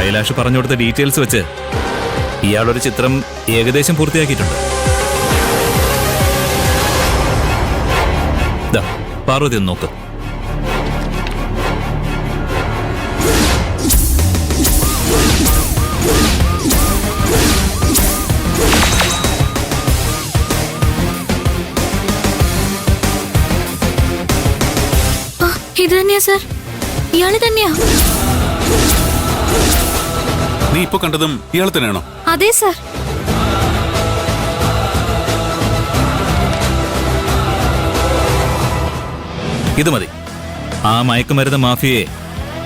കൈലാഷ് പറഞ്ഞു കൊടുത്ത ഡീറ്റെയിൽസ് വെച്ച് ഇയാളൊരു ചിത്രം ഏകദേശം പൂർത്തിയാക്കിയിട്ടുണ്ട്. പാർവതി ഒന്ന് നോക്ക്. ഇത് തന്നെയാ സർ, ഇയാള് തന്നെയാ. നീ ഇപ്പൊ കണ്ടതും ഇയാൾ തന്നെയാണോ? അതെ സർ. ഇത് മതി. ആ മയക്കുമരുന്ന് മാഫിയയെ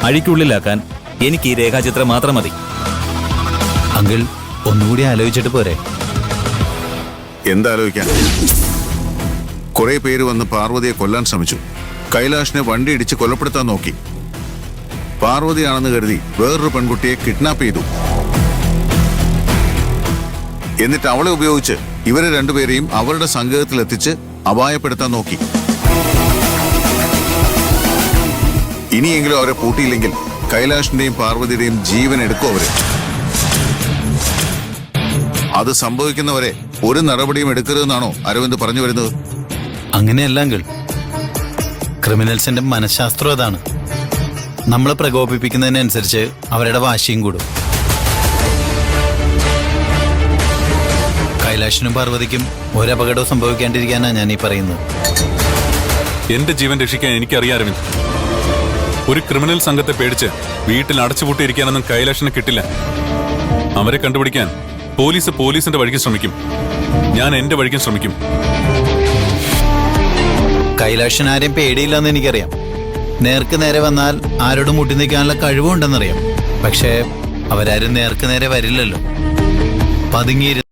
അഴിക്കുള്ളിലാക്കാൻ എനിക്ക് ഈ രേഖാചിത്രം മാത്രം മതി. അങ്കിൾ ഒന്നുകൂടി ആലോചിച്ചിട്ട് പോരെ? എന്താലോചിക്കാൻ? കുറെ പേര് വന്ന് പാർവതിയെ കൊല്ലാൻ ശ്രമിച്ചു. കൈലാഷിനെ വണ്ടി ഇടിച്ച് കൊലപ്പെടുത്താൻ നോക്കി. പാർവതിയാണെന്ന് കരുതി വേറൊരു പെൺകുട്ടിയെ കിഡ്നാപ്പ് ചെയ്തു. എന്നിട്ട് അവളെ ഉപയോഗിച്ച് ഇവരെ രണ്ടുപേരെയും അവരുടെ സംഘത്തിലെത്തിച്ച് അപായപ്പെടുത്താൻ നോക്കി. ഇനിയെങ്കിലും അവരെ പൂട്ടിയില്ലെങ്കിൽ കൈലാഷിന്റെയും പാർവതിയുടെയും ജീവൻ എടുക്കും അവര്. അത് സംഭവിക്കുന്നവരെ ഒരു നടപടിയും എടുക്കരുതെന്നാണോ അരവിന്ദ് പറഞ്ഞു വരുന്നത്? അങ്ങനെയല്ല അങ്കിൾ, ക്രിമിനൽസിന്റെ മനഃശാസ്ത്രം അതാണ്. നമ്മളെ പ്രകോപിപ്പിക്കുന്നതിനനുസരിച്ച് അവരുടെ വാശിയും കൂടും. കൈലാഷിനും പാർവതിക്കും ഒരപകടവും സംഭവിക്കാണ്ടിരിക്കാനാണ് ഞാൻ ഈ പറയുന്നത്. എന്റെ ജീവൻ രക്ഷിക്കാൻ എനിക്കറിയാം അരവിന്ദ്. ഒരു ക്രിമിനൽ സംഘത്തെ പേടിച്ച് വീട്ടിൽ അടച്ചുപൂട്ടിയിരിക്കാനൊന്നും കൈലാഷിന് കിട്ടില്ല. അവരെ കണ്ടുപിടിക്കാൻ പോലീസിന്റെ വഴിക്ക് ശ്രമിക്കും. ഞാൻ എന്റെ വഴിക്കും ശ്രമിക്കും. കൈലാഷിന് ആരെയും പേടിയില്ലെന്ന് എനിക്കറിയാം. നേർക്ക് നേരെ വന്നാൽ ആരോടും മുട്ടി നിൽക്കാനുള്ള കഴിവുണ്ടെന്നറിയാം. പക്ഷേ അവരാരും നേർക്ക് നേരെ വരില്ലല്ലോ. പതുങ്ങിയിരുന്ന്